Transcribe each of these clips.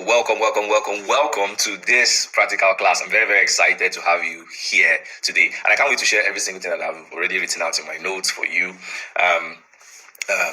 welcome to this practical class. I'm very, very excited to have you here today. And I can't wait to share every single thing that I've already written out in my notes for you.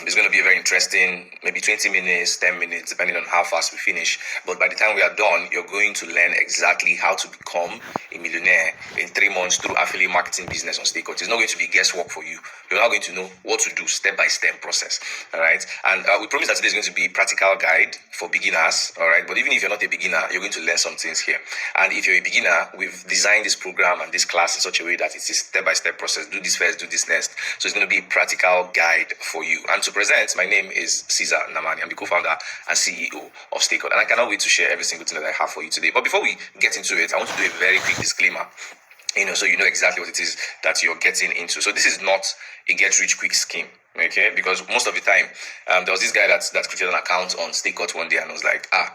It's going to be a very interesting, maybe 20 minutes, 10 minutes, depending on how fast we finish. But by the time we are done, you're going to learn exactly how to become a millionaire in 3 months through affiliate marketing business on StayCut. It's not going to be guesswork for you. You're not going to know what to do step-by-step process. All right. And we promise that today is going to be a practical guide for beginners. All right. But even if you're not a beginner, you're going to learn some things here. And if you're a beginner, we've designed this program and this class in such a way that it's a step-by-step process. Do this first, do this next. So it's going to be a practical guide for you. And to present, my name is Caesar Namani. I'm the co-founder and CEO of StayCut. And I cannot wait to share every single thing that I have for you today. But before we get into it, I want to do a very quick disclaimer. So you know exactly what it is that you're getting into. So this is not a get-rich-quick scheme, okay? Because most of the time, there was this guy that created an account on StayCut one day and was like, I've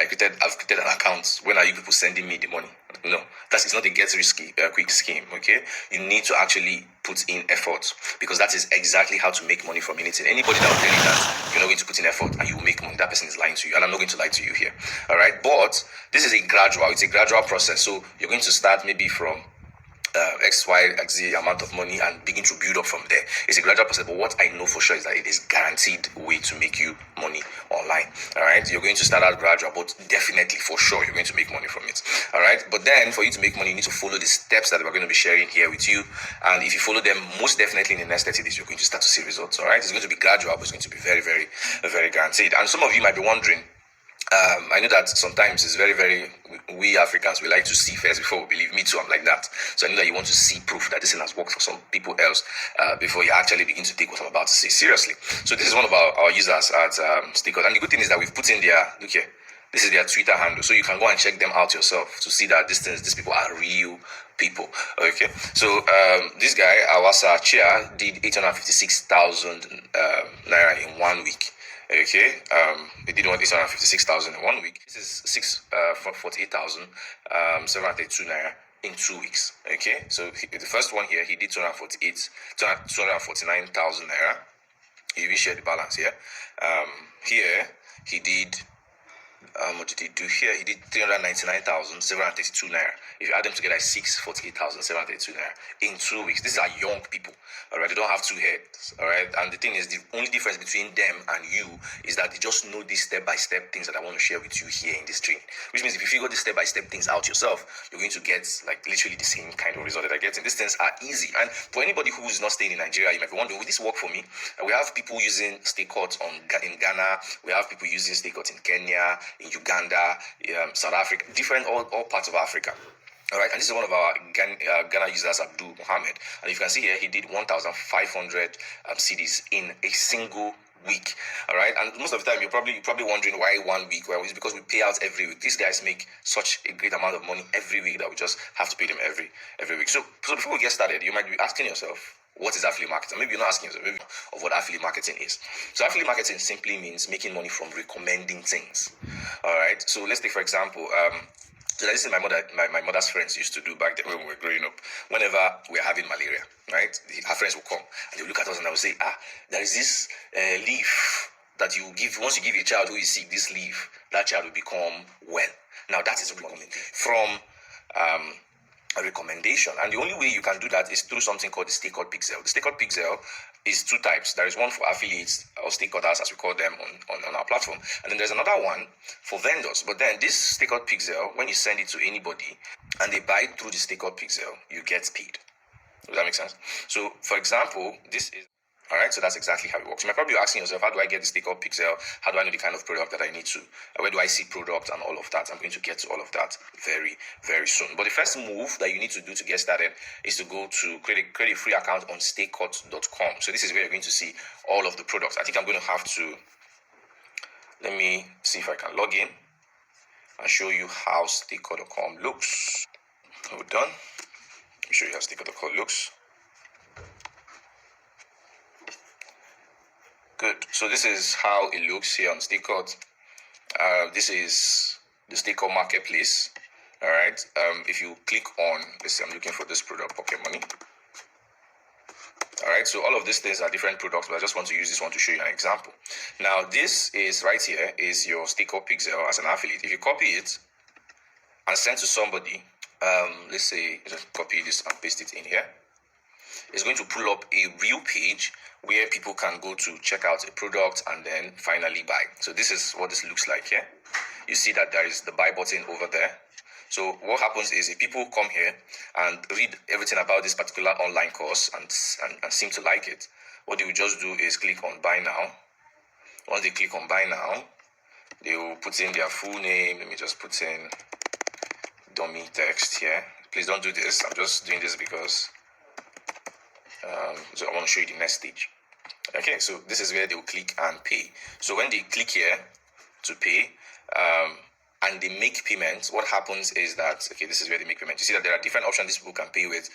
created an account. When are you people sending me the money? No, it's not a get-rich-quick scheme, okay? You need to actually put in effort, because that is exactly how to make money from anything. Anybody that will tell you that you're not going to put in effort and you will make money, that person is lying to you, and I'm not going to lie to you here, all right? But this is it's a gradual process. So you're going to start maybe from X, Y, Z amount of money and begin to build up from there. It's a gradual process, but what I know for sure is that it is guaranteed way to make you money online. All right, you're going to start out gradual, but definitely for sure you're going to make money from it. All right, but then for you to make money, you need to follow the steps that we're going to be sharing here with you. And if you follow them, most definitely in the next 30 days, you're going to start to see results. All right, it's going to be gradual, but it's going to be very, very, very guaranteed. And some of you might be wondering, I know that sometimes it's very, very, we Africans, we like to see first before we believe. Me too, I'm like that. So I know that you want to see proof that this thing has worked for some people else before you actually begin to take what I'm about to say seriously. So this is one of our users at StayCut. And the good thing is that we've put in look here, this is their Twitter handle. So you can go and check them out yourself to see that these people are real people. Okay. So this guy, Awasa Chia, did 856,000 naira in 1 week. Okay, they did 856,000 in 1 week. This is 48,732 naira in 2 weeks. Okay, so the first one here, he did 249,000 naira. He will share the balance here. Here he did. What did he do here? He did 399,732 naira. If you add them together, it's 648,732 naira in 2 weeks. These are young people, all right? They don't have two heads, all right? And the thing is, the only difference between them and you is that they just know these step-by-step things that I want to share with you here in this training. Which means if you figure these step-by-step things out yourself, you're going to get like literally the same kind of result that I get. And these things are easy. And for anybody who is not staying in Nigeria, you might be wondering, will this work for me? We have people using StayCut in Ghana. We have people using StayCut in Kenya, in Uganda, South Africa, all parts of Africa. All right, and this is one of our Ghana users, Abdul Mohammed. And you can see here, he did 1,500 CDs in a single week. All right, and most of the time you're probably wondering why 1 week. Well, it's because we pay out every week. These guys make such a great amount of money every week that we just have to pay them every week. So before we get started, you might be asking yourself, what is affiliate marketing? Maybe you're not asking yourself of what affiliate marketing is. So affiliate marketing simply means making money from recommending things. All right. So let's take, for example, so this is my mother's friends used to do back then when we were growing up. Whenever we're having malaria, right, her friends will come and they'll look at us and they'll say, there is this leaf that you give. Once you give a child who is sick this leaf, that child will become well. Now that is recommended from a recommendation, and the only way you can do that is through something called the StayCut Pixel. The StayCut Pixel is two types. There is one for affiliates or StayCutters, as we call them on our platform, and then there's another one for vendors. But then this StayCut Pixel, when you send it to anybody and they buy it through the StayCut Pixel, you get paid. Does that make sense? So, for example, this is. All right, so that's exactly how it works. You might probably be asking yourself, how do I get the StayCut Pixel? How do I know the kind of product that I need to? Where do I see product and all of that? I'm going to get to all of that very, very soon. But the first move that you need to do to get started is to go to create a free account on staycut.com. So this is where you're going to see all of the products. I think I'm going to have to, let me see if I can log in and show you how staycut.com looks. Hold on. Let me show you how staycut.com looks. Good. So this is how it looks here on StayCut. This is the StayCut marketplace. All right. If you click on, let's see, I'm looking for this product, Pocket Money. All right, so all of these things are different products, but I just want to use this one to show you an example. Now, this is right here is your sticker pixel as an affiliate. If you copy it and send to somebody, let's say just copy this and paste it in here, it's going to pull up a real page where people can go to check out a product and then finally buy. So this is what this looks like here. You see that there is the buy button over there. So what happens is if people come here and read everything about this particular online course and seem to like it, what they will just do is click on buy now. Once they click on buy now, they will put in their full name. Let me just put in dummy text here. Please don't do this. I'm just doing this because so I want to show you the next stage. Okay, so this is where they will click and pay. So when they click here to pay, and they make payments, what happens is that, okay, this is where they make payment. You see that there are different options these people can pay with,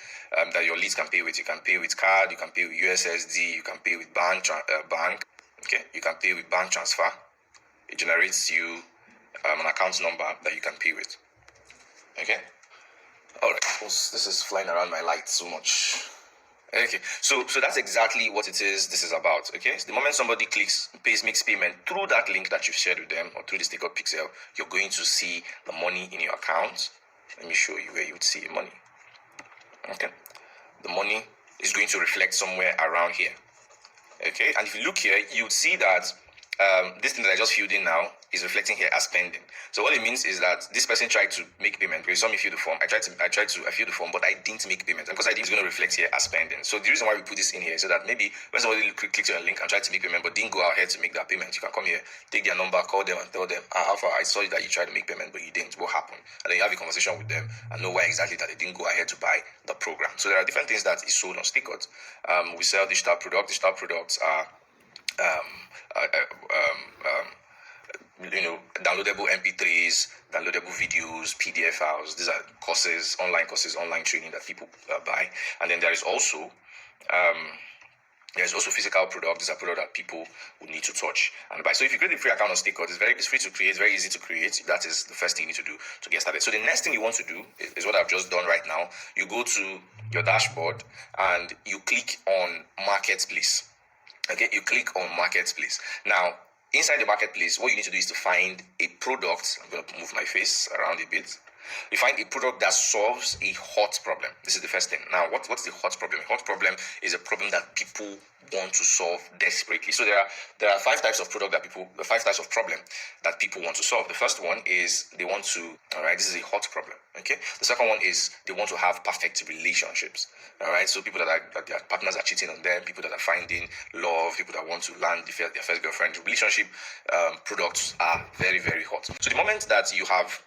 that your leads can pay with. You can pay with card, you can pay with USSD, you can pay with bank. Okay, you can pay with bank transfer. It generates you an account number that you can pay with. Okay, all right. This is flying around my light so much. Okay, so that's exactly what it is. This is about. Okay, so the moment somebody makes payment through that link that you've shared with them or through the sticker pixel, you're going to see the money in your account. Let me show you where you would see the money. Okay, the money is going to reflect somewhere around here. Okay, and if you look here, you would see that this thing that I just filled in now is reflecting here as pending. So what it means is that this person tried to make payment. Because you saw me fill the form. I filled the form, but I didn't make payment. And because I didn't, it's going to reflect here as pending. So the reason why we put this in here is so that maybe when somebody clicks on a link and tried to make payment, but didn't go ahead to make that payment, you can come here, take their number, call them, and tell them, Alpha, I saw that you tried to make payment, but you didn't. What happened? And then you have a conversation with them and know why exactly that they didn't go ahead to buy the program. So there are different things that is sold on Stickers. We sell digital products. Digital products are downloadable MP3s, downloadable videos, PDF files. These are courses, online training that people buy. And then there is also physical product. These are products that people would need to touch and buy. So if you create a free account on Stickers, it's free to create, very easy to create. That is the first thing you need to do to get started. So the next thing you want to do is what I've just done right now. You go to your dashboard and you click on Marketplace. Okay, you click on Marketplace. Now, inside the Marketplace, what you need to do is to find a product. I'm going to move my face around a bit. You find a product that solves a hot problem. This is the first thing. Now, what's the hot problem? A hot problem is a problem that people want to solve desperately. So there are 5 types of problem that people want to solve. The first one is they want to, all right, this is a hot problem. Okay. The second one is they want to have perfect relationships. All right. So people that their partners are cheating on them, people that are finding love, people that want to land their first girlfriend. Relationship products are very, very hot. So the moment that you have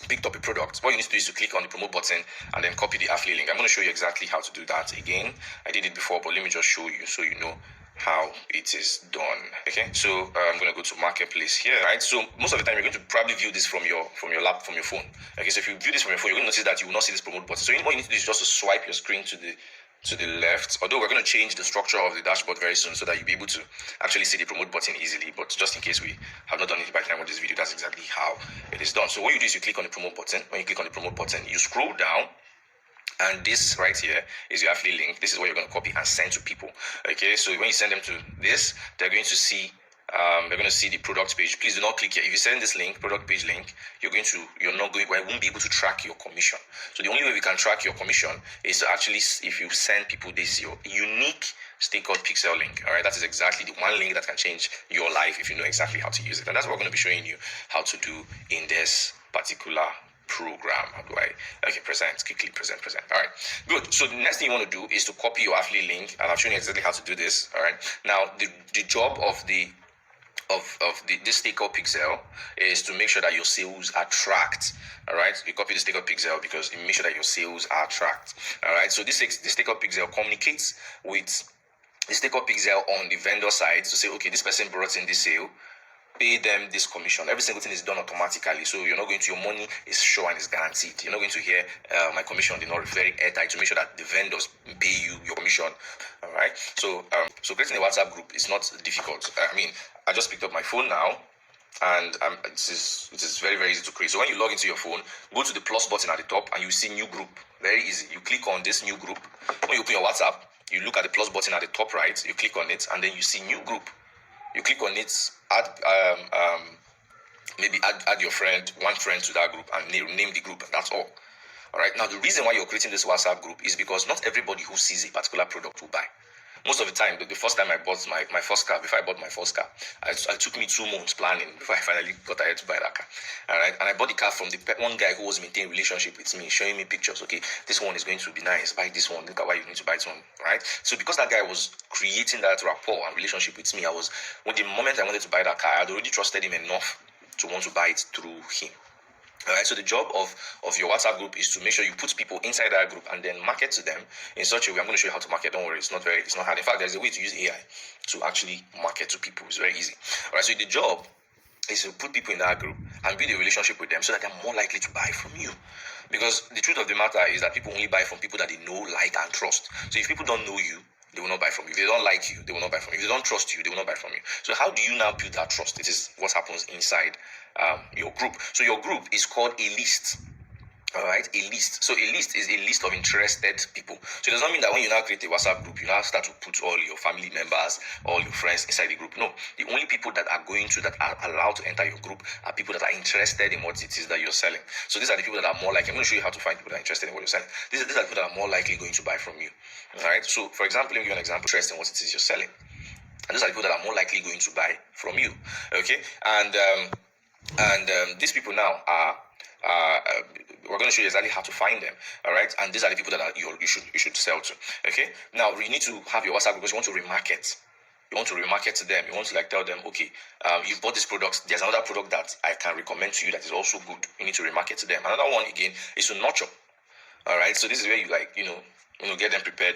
picked up a product, what you need to do is to click on the promote button and then copy the affiliate link. I'm going to show you exactly how to do that again. I did it before, but let me just show you so you know how it is done. Okay, so I'm going to go to Marketplace here, right? So most of the time you're going to probably view this from your phone. Okay, so if you view this from your phone, you're going to notice that you will not see this promote button. So what you need to do is just to swipe your screen to the left, although we're going to change the structure of the dashboard very soon so that you'll be able to actually see the promote button easily. But just in case we have not done it by the time of this video, that's exactly how it is done. So what you do is you click on the promote button. When you click on the promote button, you scroll down, and this right here is your affiliate link. This is what you're going to copy and send to people. Okay, so when you send them to this, they're going to see the product page. Please do not click here. If you send this link, product page link, I won't be able to track your commission. So the only way we can track your commission is to actually, if you send people this your unique Sticker pixel link. All right, that is exactly the one link that can change your life if you know exactly how to use it. And that's what we're going to be showing you how to do in this particular program. How do I present. All right, good. So the next thing you want to do is to copy your affiliate link, and I've shown you exactly how to do this. All right, now the job of this sticker pixel is to make sure that your sales are tracked. All right, you copy the sticker pixel because it makes sure that your sales are tracked. All right, so the sticker pixel communicates with the sticker pixel on the vendor side to say, okay, this person brought in this sale, pay them this commission. Every single thing is done automatically, so you're not going to, your money is sure and is guaranteed. You're not going to hear my commission did not refer airtight, to make sure that the vendors pay you your commission. All right, so creating a WhatsApp group is not difficult. I just picked up my phone now, and it is very, very easy to create. So when you log into your phone, go to the plus button at the top and you see new group. Very easy. You click on this new group. When you open your WhatsApp, you look at the plus button at the top right, you click on it, and then you see new group. You click on it, add maybe add your friend, one friend to that group, and name the group, and that's all. All right. Now, the reason why you're creating this WhatsApp group is because not everybody who sees a particular product will buy. Most of the time, the first time I bought my first car, before I bought my first car, it took me 2 months planning before I finally got ahead to buy that car. All right. And I bought the car from the one guy who was maintaining relationship with me, showing me pictures. Okay, this one is going to be nice. Buy this one. Look at why you need to buy this one. Right. So because that guy was creating that rapport and relationship with me, when the moment I wanted to buy that car, I had already trusted him enough to want to buy it through him. All right, so the job of your WhatsApp group is to make sure you put people inside that group and then market to them in such a way. I'm going to show you how to market. Don't worry, it's not hard. In fact, there's a way to use AI to actually market to people. It's very easy. All right, so the job is to put people in that group and build a relationship with them so that they're more likely to buy from you. Because the truth of the matter is that people only buy from people that they know, like, and trust. So if people don't know you, they will not buy from you. If they don't like you, they will not buy from you. If they don't trust you, they will not buy from you. So how do you now build that trust? It is what happens inside your group. So your group is called a list. All right, a list. So a list is a list of interested people. So it does not mean that when you now create a WhatsApp group, you now start to put all your family members, all your friends inside the group. No, the only people that are allowed to enter your group are people that are interested in what it is that you're selling. So these are the people that are more likely. I'm going to show you how to find people that are interested in what you're selling. These are the people that are more likely going to buy from you. All right. So for example, let me give you an example. Interested in what it is you're selling, and those are the people that are more likely going to buy from you. Okay, and these people now are. We're going to show you exactly how to find them. All right, and these are the people that you should sell to. Okay, now you need to have your WhatsApp because you want to remarket. You want to remarket to them. You want to tell them, okay, you bought this product. There's another product that I can recommend to you that is also good. You need to remarket to them. Another one again is to nurture. All right, so this is where you get them prepared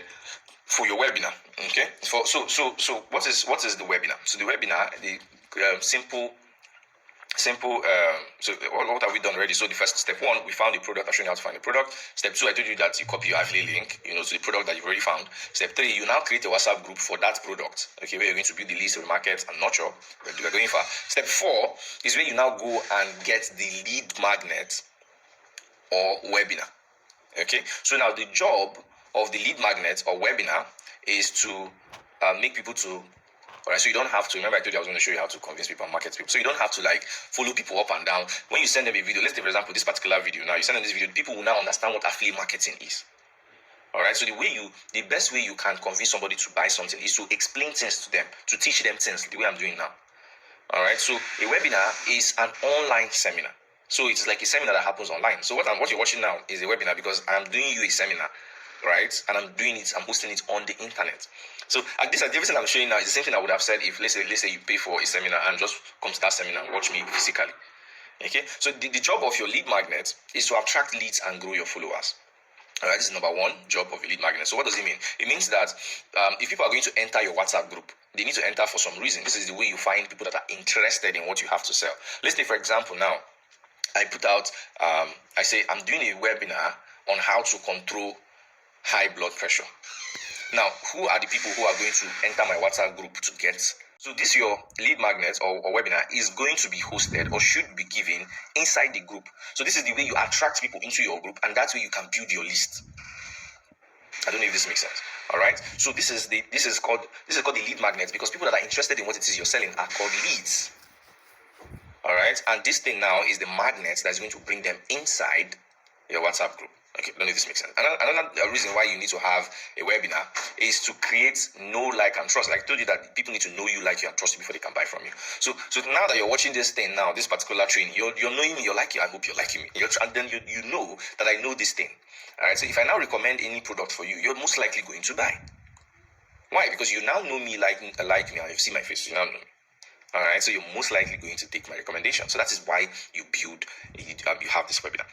for your webinar. Okay, so what is the webinar? So the webinar, the simple. So what have we done already? So the first step one, we found the product. I showed you how to find the product. Step two, I told you that you copy your affiliate link, to the product that you've already found. Step three, you now create a WhatsApp group for that product. Okay, where you're going to build the list, market, and nurture. We're going far. Step four is where you now go and get the lead magnet or webinar. Okay, so now the job of the lead magnet or webinar is to make people to. Alright, so you don't have to, remember I told you I was going to show you how to convince people and market people. So you don't have to follow people up and down. When you send them a video, let's take for example this particular video. Now you send them this video, people will now understand what affiliate marketing is. Alright, so the best way you can convince somebody to buy something is to explain things to them, to teach them things the way I'm doing now. Alright, so a webinar is an online seminar. So it's like a seminar that happens online. So what you're watching now is a webinar because I'm doing you a seminar. Right, and I'm hosting it on the internet. So everything I'm showing now is the same thing I would have said if let's say you pay for a seminar and just come to that seminar and watch me physically. Okay, so the job of your lead magnet is to attract leads and grow your followers. All right, this is number one job of a lead magnet. So what does it mean? It means that if people are going to enter your WhatsApp group, they need to enter for some reason. This is the way you find people that are interested in what you have to sell. Let's say, for example, now I put out, I say I'm doing a webinar on how to control high blood pressure. Now, who are the people who are going to enter my WhatsApp group to get? So this your lead magnet or webinar is going to be hosted or should be given inside the group. So this is the way you attract people into your group, and that's where you can build your list. I don't know if this makes sense. All right. So this is called the lead magnet because people that are interested in what it is you're selling are called leads. All right. And this thing now is the magnet that's going to bring them inside your WhatsApp group. Okay, I don't know if this makes sense. Another reason why you need to have a webinar is to create know, like, and trust. Like I told you that people need to know you, like you, and trust you before they can buy from you. So now that you're watching this thing now, this particular training, you're knowing me, you're liking, I hope you're liking me. And then you know that I know this thing. All right, so if I now recommend any product for you, you're most likely going to buy. Why? Because you now know me, like me, and you see my face, you now know me. All right, so you're most likely going to take my recommendation. So that is why you have this webinar.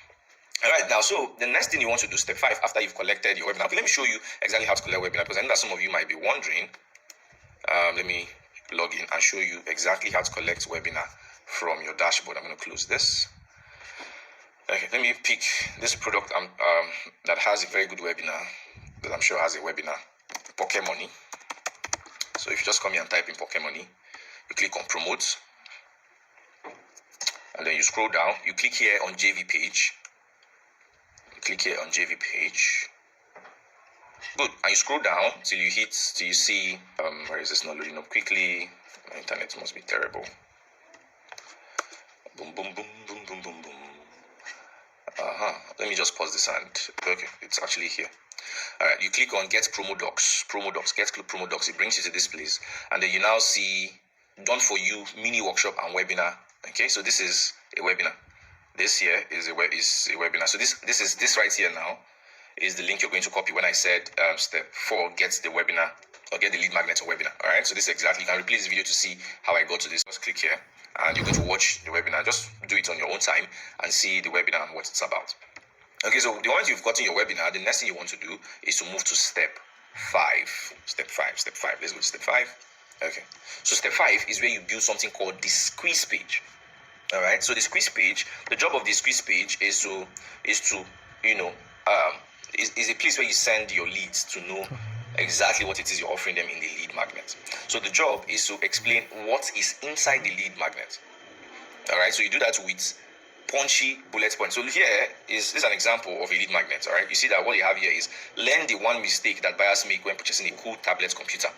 All right, now, so the next thing you want to do, step 5, after you've collected your webinar. Let me show you exactly how to collect webinar, because I know that some of you might be wondering. Let me log in and show you exactly how to collect webinar from your dashboard. I'm going to close this. Okay, let me pick this product that has a very good webinar, that I'm sure has a webinar, Pokemoney. So if you just come here and type in Pokemoney, you click on promote, and then you scroll down, you click here on JV page. Click here on JV page. Good. And you scroll down till you see, where is this not loading up quickly? My internet must be terrible. Boom, boom, boom, boom, boom, boom, boom. Let me just pause this and, okay, it's actually here. All right, you click on get promo docs, get promo docs. It brings you to this place. And then you now see done for you mini workshop and webinar. Okay, so this is a webinar. This here is a webinar. So this right here now is the link you're going to copy when I said step 4 get the webinar or get the lead magnet or webinar. All right, so this is exactly, you can replay this video to see how I got to this. Just click here and you're going to watch the webinar. Just do it on your own time and see the webinar and what it's about. Okay, so the moment you've gotten your webinar, the next thing you want to do is to move to step 5. Step 5. Let's go to step 5. Okay, so step 5 is where you build something called the squeeze page. All right, so the squeeze page, the job of the squeeze page is to you know is a place where you send your leads to know exactly what it is you're offering them in the lead magnet. So the job is to explain what is inside the lead magnet. All right, so you do that with punchy bullet points. So here is an example of a lead magnet. All right, you see that what you have here is learn the one mistake that buyers make when purchasing a cool tablet computer.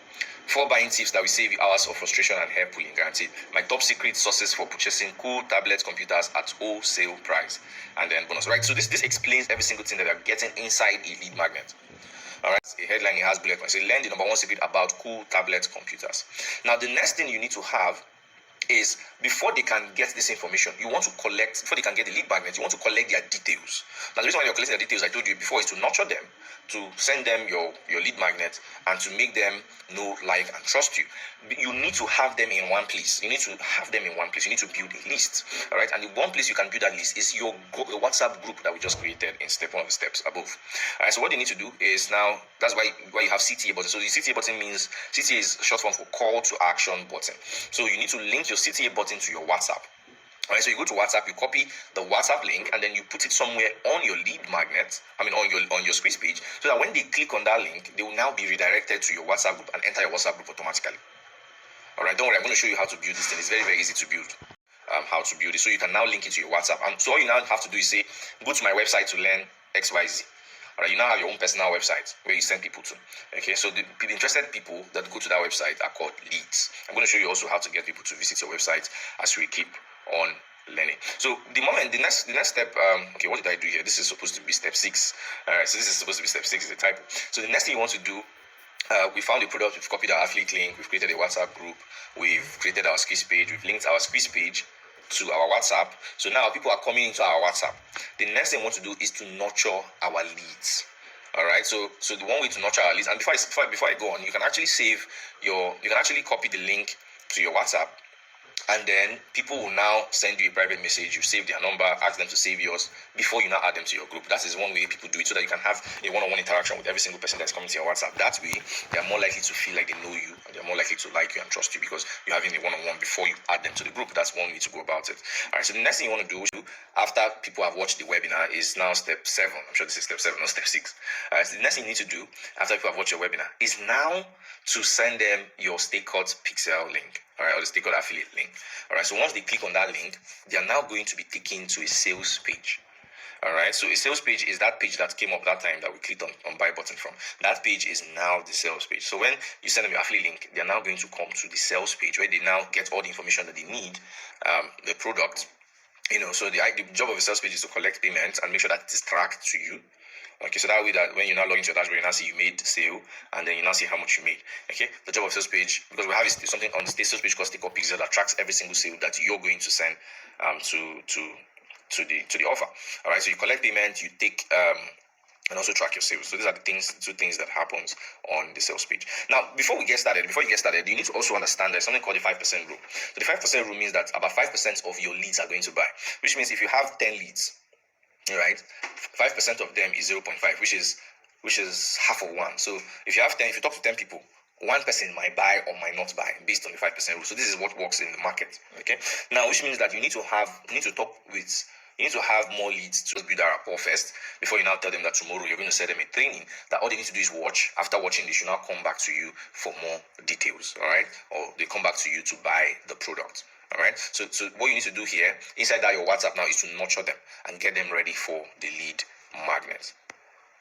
4 buying tips that will save you hours of frustration and hair pulling, guaranteed. My top secret sources for purchasing cool tablet computers at wholesale price, and then bonus. Right, so this explains every single thing that you're getting inside a lead magnet. All right, a headline, it has bullet points. So learn the number 1 secret about cool tablet computers. Now the next thing you need to have is before they can get this information, you want to collect, before they can get the lead magnet, you want to collect their details. Now the reason why you're collecting their details, I told you before, is to nurture them, to send them your lead magnet and to make them know, like, and trust you. You need to have them in one place. You need to build a list. All right, and the one place you can build that list is your WhatsApp group that we just created in step 1 of the steps above. All right, so what you need to do is now, that's why you have CTA button. So the CTA button means, CTA is short form for call to action button. So you need to link your CTA button to your WhatsApp. All right, so you go to WhatsApp, you copy the WhatsApp link, and then you put it somewhere on your lead magnet. On your squeeze page, so that when they click on that link, they will now be redirected to your WhatsApp group and enter your WhatsApp group automatically. All right, don't worry, I'm going to show you how to build this thing. It's very, very easy to build. How to build it, so you can now link it to your WhatsApp. And so all you now have to do is say, go to my website to learn XYZ. All right, you now have your own personal website where you send people to. Okay, so the interested people that go to that website are called leads. I'm going to show you also how to get people to visit your website as we keep on learning. So the next step, okay, what did I do here? This is supposed to be step 6. All right, so this is supposed to be step 6, is a typo. So the next thing you want to do, we found the product, we've copied our affiliate link, we've created a WhatsApp group, we've created our squeeze page, we've linked our squeeze page to our WhatsApp. So now people are coming into our WhatsApp. The next thing we want to do is to nurture our leads. All right, so the one way to nurture our leads, and before I go on, you can actually copy the link to your WhatsApp, and then people will now send you a private message. You save their number, ask them to save yours before you now add them to your group. That is one way people do it, so that you can have a one-on-one interaction with every single person that's coming to your WhatsApp. That way, they are more likely to feel like they know you, and they're more likely to like you and trust you because you're having a one-on-one before you add them to the group. That's one way to go about it. All right, so the next thing you want to do after people have watched the webinar is now step 7. I'm sure this is step 7, not step 6. All right, so the next thing you need to do after people have watched your webinar is now to send them your StayCut Pixel link. All right, or the StayCut affiliate link. All right, so once they click on that link, they are now going to be taken to a sales page. All right, so a sales page is that page that came up that time that we clicked on buy button from. That page is now the sales page. So when you send them your affiliate link, they are now going to come to the sales page where they now get all the information that they need, the product. So the job of a sales page is to collect payments and make sure that it is tracked to you. Okay, so that way that when you now log into your dashboard, you now see you made sale, and then you now see how much you made. Okay, the job of sales page, because we have something on the sales page called StayCut Pixel that tracks every single sale that you're going to send to the offer. All right, so you collect payment, you take and also track your sales. So these are the two things that happens on the sales page. Now, before you get started, you need to also understand there's something called the 5% rule. So the 5% rule means that about 5% of your leads are going to buy, which means if you have 10 leads, right, 5% of them is 0.5, which is half of 1. So if you talk to 10 people, 1 person might buy or might not buy based on the 5% rule. So this is what works in the market. Okay, now which means that you need to have more leads to build a rapport first before you now tell them that tomorrow you're going to send them a training that all they need to do is watch. After watching, they should now come back to you for more details. All right, or they come back to you to buy the product. All right, so what you need to do here inside that your WhatsApp now is to nurture them and get them ready for the lead magnet.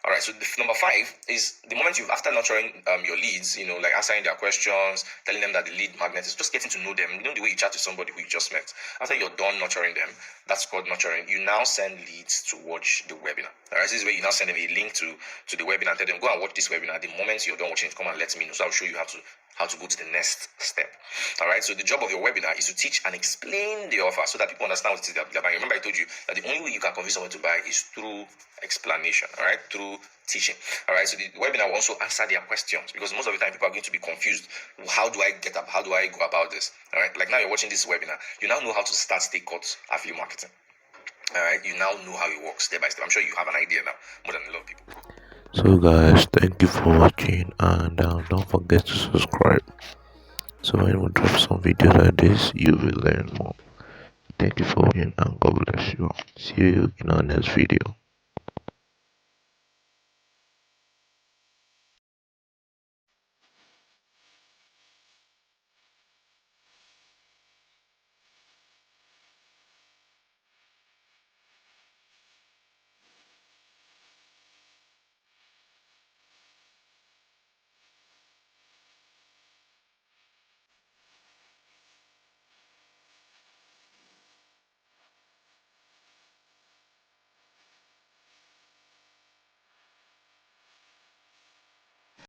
All right, so number 5 is the moment you've, after nurturing your leads, like answering their questions, telling them that the lead magnet is just getting to know them. The way you chat to somebody who you just met. After you're done nurturing them, that's called nurturing. You now send leads to watch the webinar. All right, this is where you now send them a link to the webinar and tell them, go and watch this webinar. The moment you're done watching it, come and let me know. So I'll show you how to go to the next step. All right, so the job of your webinar is to teach and explain the offer so that people understand what it is they're buying. Remember I told you that the only way you can convince someone to buy is through explanation, all right, through teaching. All right, so the webinar will also answer their questions, because most of the time people are going to be confused. How do I get up? How do I go about this? All right, like now you're watching this webinar, you now know how to start take cut affiliate marketing. All right, you now know how it works step by step. I'm sure you have an idea now, more than a lot of people. So guys, thank you for watching, and don't forget to subscribe, so when we drop some videos like this, you will learn more. Thank you for watching, and God bless you. See you in our next video.